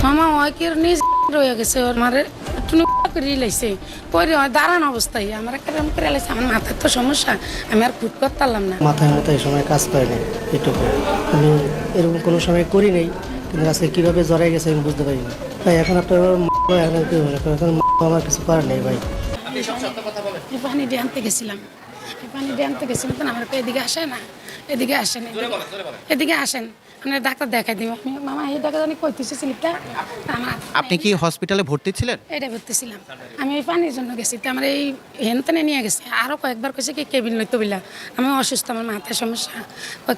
মামা ওই কি নিজ রয়ে গেছে ওর মারে টুনি করে লাইছে পরে দাঁড়ান অবস্থায় আমার কেরম করে লাইছে আমার মাথার তো সমস্যা আমি আর ফুট করতে পারলাম না। মাথায় মাথায় সময় কাজ করে নাই এটুকু আমি এরকম কোনো সময় করি নাই, কিন্তু আজকে কীভাবে জড়াই গেছে আমি বুঝতে পারিনি ভাই। এখন আপনার এখন আমার কিছু করার নেই ভাই। পানি দিয়ে আনতে গেছিলাম, পানি দিয়ে আনতে গেছিলাম তো আমার তো এদিকে আসে না, এদিকে আসেন, এদিকে আসেন আপনার ডাক্তার দেখাই দিব। আমি মামা এই ডাক্তার জানি কইতেছি স্লিপটা আমার। আপনি কি হসপিটালে ভর্তি ছিলেন? এটা ভর্তিছিলাম আমি এই পানির জন্য গেছি তো আমার এই হেনতেনে নিয়ে গেছে আরও কয়েকবার কইছে কি কেবিন লইতে বললা আমি অসুস্থ আমার মাথায় সমস্যা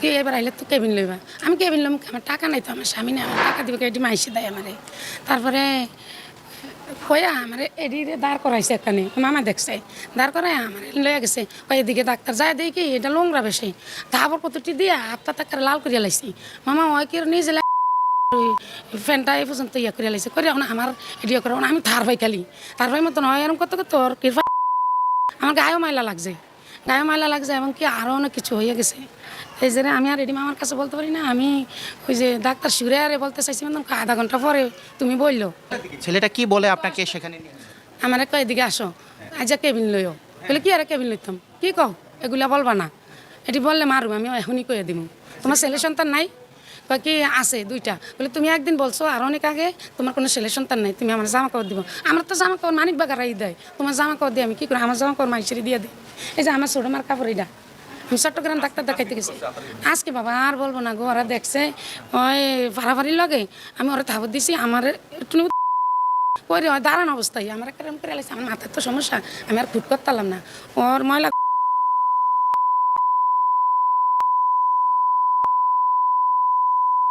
কি এবার আইলে তো কেবিন লইবা আমি কেবিন লম আমার টাকা নাই তো আমার স্বামী নেই আমার টাকা দিবে এটি মাইসে দেয় আমারে তারপরে কয়া আমার এডি দাঁড় করাইছে এখানে মামা দেখছে দাঁড় করাই আমার লইয়া গেছে কয় এদিকে ডাক্তার যায় দেখি এটা লোংরা বেশি তারপর কতটি দিয়া আত্মা টাকার লাল করিয়া লাইছি মামা ওই কি নিজে ফ্যানটা এই পর্যন্ত ইয়া করে লাইছে করে আমার এডিও করে আমি থার ভাই খালি তার ভাই মতন হয় এরকম কত তোর কৃপা আমার গায়েও মাইলা লাগছে এবং কি আরও অনেক কিছু হয়ে গেছে এই যে আমি আর এডি মামার কাছে বলতে পারি না আমি ওই যে ডাক্তার সুরে আরে বলতে চাইছি আধা ঘন্টা পরে তুমি বললো ছেলেটা কি বলে আপনাকে সেখানে নিয়ে? আমার কয় এদিকে আসো আজ কেবিন লইও বলে কি আরে কেবিন লইতাম কি কও এগুলা বলবা না এটি বললে মারু আমি এখনই কয়ে দিব তোমার ছেলে সন্তান নাই বাকি আছে দুইটা বলে তুমি একদিন বলছো আর অনেক আগে তোমার কোনো ছেলে সন্তান নাই তুমি আমার জামা কাপড় দিব আমার তো জামা কাপড় মানিক বাগারাই দেয় তোমার জামা কাপড় দিয়ে আমি কী করি আমার জামা কাপড় মাইসেরি দিয়ে দিই এই যে আমার ছোটো মার কাপড় এইটা আমি চট্টগ্রাম ডাক্তার দেখাইতে গেছি আজকে বাবা আর বলবো না গো ওরা দেখছে ওই ফাড়াফাড়ির লগে আমি ওরা থাবত দিছি আমার একটু করে দাঁড়ান অবস্থায় আমার কেরম করে লাইছে আমার মাথার তো সমস্যা আমি আর ফুট করতে পারলাম না ওর ময়লা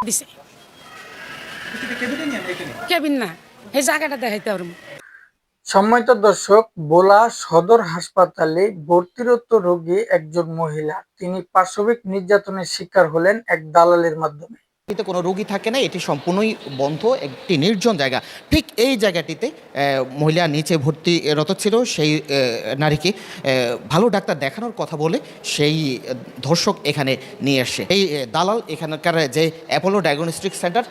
দিছে কেবিন না এই জায়গাটা দেখাইতে পারবো। সম্মানিত দর্শক, ভোলা সদর হাসপাতালে ভর্তিরত রোগী একজন মহিলা, তিনি পাশবিক নির্যাতনের শিকার হলেন এক দালালের মাধ্যমে। এতে কোনো রোগী থাকে না, এটি সম্পূর্ণই বন্ধ একটি নির্জন জায়গা। ঠিক এই জায়গাটিতে মহিলা নিচে ভর্তিরত ছিল, সেই নারীকে ভালো ডাক্তার দেখানোর কথা বলে সেই ধর্ষক এখানে নিয়ে আসে। এই দালাল এখানকার যে অ্যাপোলো ডায়াগনস্টিক সেন্টার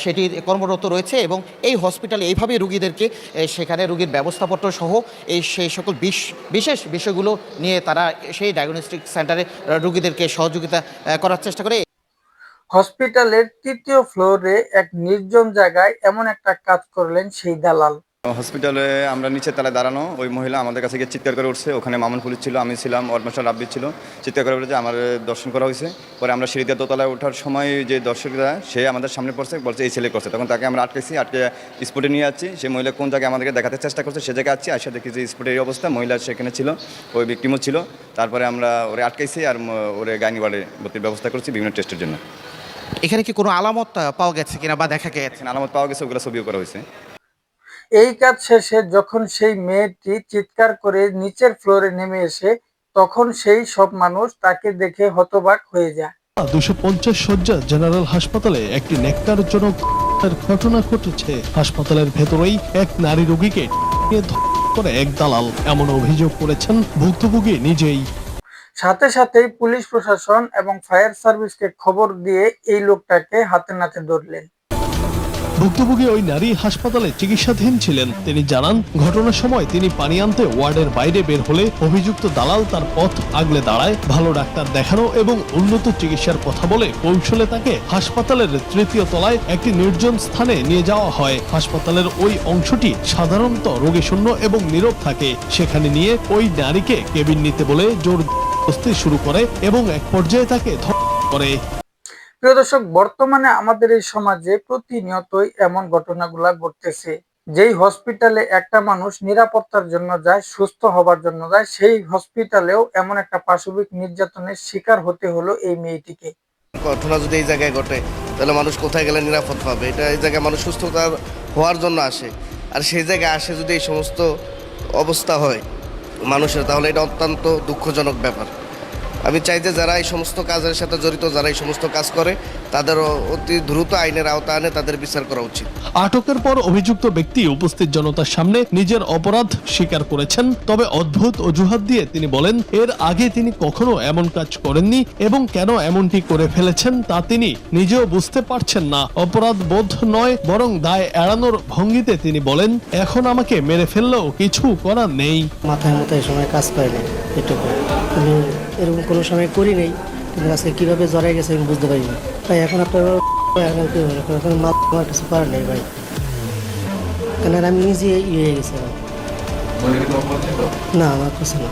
সেটি কর্মরত রয়েছে এবং এই হসপিটালে এইভাবে রুগীদেরকে সেখানে রুগীর ব্যবস্থাপত্র সহ সেই সকল বিশেষ বিষয়গুলো নিয়ে তারা সেই ডায়াগনস্টিক সেন্টারে রুগীদেরকে সহযোগিতা করার চেষ্টা করে। হসপিটালের ৩য় ফ্লোরে এক নির্জন জায়গায় এমন একটা কাজ করলেন সেই দালাল। হসপিটালে আমরা নিচের তলায় দাঁড়ানো, ওই মহিলা আমাদের কাছে গিয়ে চিৎকার করে উঠছে। ওখানে মামুন পুলিশ ছিল, আমি ছিলাম, ওয়ার্ডমাস্টার রাব্বি ছিল। চিৎকার করে উঠেছে, আমার দর্শন করা হয়েছে। পরে আমরা সিঁড়ি দিয়ে দোতলায় ওঠার সময় যে দর্শকরা সে আমাদের সামনে পড়ছে, বলছে এই ছেলে করছে। তখন তাকে আমরা আটকে স্পটে নিয়ে যাচ্ছি। সেই মহিলা কোন জায়গায় আমাদেরকে দেখাতে চেষ্টা করছে সে জায়গায় আছি, আসে দেখি যে স্পটের এই অবস্থা, মহিলা সেখানে ছিল, ওই ভিকটিমও ছিল। তারপরে আমরা ওরে আটকাইছি আর ওরে গাইনি ওয়ার্ডে ভর্তির ব্যবস্থা করছি বিভিন্ন টেস্টের জন্য। এখানে কি কোনো আলামত পাওয়া গেছে কিনা বা দেখা গেছে? আলামত পাওয়া গেছে, ওগুলো ছবিও করা হয়েছে। এই কাজ শেষে যখন সেই মেয়েটি চিৎকার করে নিচের ফ্লোরে নেমে এসে, তখন সেই সব মানুষ তাকে দেখে হতবাক হয়ে যায়। 250 শয্যা জেনারেল হাসপাতালে একটি ন্যাক্কারজনক ঘটনা ঘটেছে। হাসপাতালের ভেতরেই এক নারী রোগীকে করে এক দালাল, এমন অভিযোগ করেছেন ভুক্তভোগী নিজেই। সাথে সাথেই পুলিশ প্রশাসন এবং ফায়ার সার্ভিসকে খবর দিয়ে এই লোকটাকে হাতে নাতে ধরলেন। ভুক্তভোগী ওই নারী হাসপাতালে চিকিৎসাধীন ছিলেন। তিনি জানান, ঘটনার সময় তিনি পানি আনতে ওয়ার্ডের বাইরে বের হলে অভিযুক্ত দালাল তার পথ আগলে দাঁড়ায়। ভালো ডাক্তার দেখানো এবং উন্নত চিকিৎসার কথা বলে কৌশলে তাকে হাসপাতালের 3য় তলায় একটি নির্জন স্থানে নিয়ে যাওয়া হয়। হাসপাতালের ওই অংশটি সাধারণত রোগীশূন্য এবং নীরব থাকে। সেখানে নিয়ে ওই নারীকে কেবিন নিতে বলে জোরজবরদস্তি শুরু করে এবং এক পর্যায়ে তাকে ধর্ষণ করে। প্রিয় দর্শক, বর্তমানে আমাদের এই সমাজে প্রতিনিয়তই এমন ঘটনাগুলা ঘটতেছে। যেই হসপিটালে একটা মানুষ নিরাপত্তার জন্য যায়, সুস্থ হবার জন্য যায়, সেই হসপিটালেও এমন একটা পাশবিক নির্যাতনের শিকার হতে হলো এই মেয়েটিকে। ঘটনা যদি এই জায়গায় ঘটে তাহলে মানুষ কোথায় গেলে নিরাপদ পাবে? এটা এই জায়গায় মানুষ সুস্থতা হওয়ার জন্য আসে, আর সেই জায়গায় আসে যদি এই সমস্ত অবস্থা হয় মানুষের, তাহলে এটা অত্যন্ত দুঃখজনক ব্যাপার। আমি চাই যে যারা এই সমস্ত কাজের সাথে জড়িত, যারা এই সমস্ত কাজ করে, তাদের অতি দ্রুত আইনের আওতা আনে তাদের বিচার করা উচিত। আটকের পর অভিযুক্ত ব্যক্তি উপস্থিত জনতার সামনে নিজের অপরাধ স্বীকার করেছেন। তবে অদ্ভুত অজুহাত দিয়ে তিনি বলেন এর আগে তিনি কখনো এমন কাজ করেননি এবং কেন এমনটি করে ফেলেছেন তা তিনি নিজেও বুঝতে পারছেন না। অপরাধ বোধ নয় বরং দায় এড়ানোর ভঙ্গিতে তিনি বলেন, এখন আমাকে মেরে ফেললেও কিছু করার নেই। মাথায় মাথায় এই সময় কাজ করে নাই এটুকু। আমি এরকম কোনো সময় করি নাই, কিন্তু আজকে কীভাবে জড়াই গেছে আমি বুঝতে পারি না। তাই এখন আপনার এখন কি হলো, এখন আমার কিছু করার নেই ভাই, কেন আমি নিজে হয়ে গেছি ভাই। না, আমার কিছু না।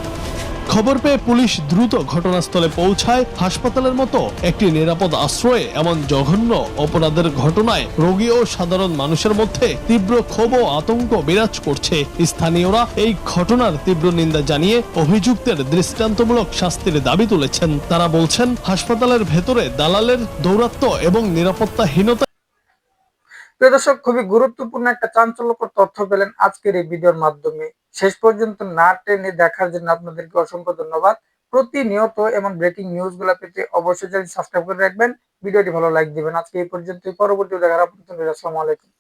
খবর পেয়ে পুলিশ দ্রুত ঘটনাস্থলে পৌঁছায়। হাসপাতালের মতো একটি নিরাপদ আশ্রয়ে এমন জঘন্য অপরাধের ঘটনায় রোগী ও সাধারণ মানুষের মধ্যে তীব্র ক্ষোভ ও আতঙ্ক বিরাজ করছে। স্থানীয়রা এই ঘটনার তীব্র নিন্দা জানিয়ে অভিযুক্তের দৃষ্টান্তমূলক শাস্তির দাবি তুলেছেন। তারা বলছেন, হাসপাতালের ভেতরে দালালের দৌরাত্ম্য এবং নিরাপত্তাহীনতা। প্রিয় দর্শক, খুবই গুরুত্বপূর্ণ একটা চাঞ্চল্যকর তথ্য পেলেন আজকের এই ভিডিওর মাধ্যমে। শেষ পর্যন্ত না টেনে দেখার জন্য আপনাদেরকে অসংখ্য ধন্যবাদ। প্রতিনিয়ত এমন ব্রেকিং নিউজ গুলা পেতে অবশ্যই চ্যানেল সাবস্ক্রাইব করে রাখবেন, ভিডিওটি ভালো লাইক দিবেন। আজকে এই পর্যন্তই, পরবর্তী দেখার আপনাদের। আসসালামু আলাইকুম।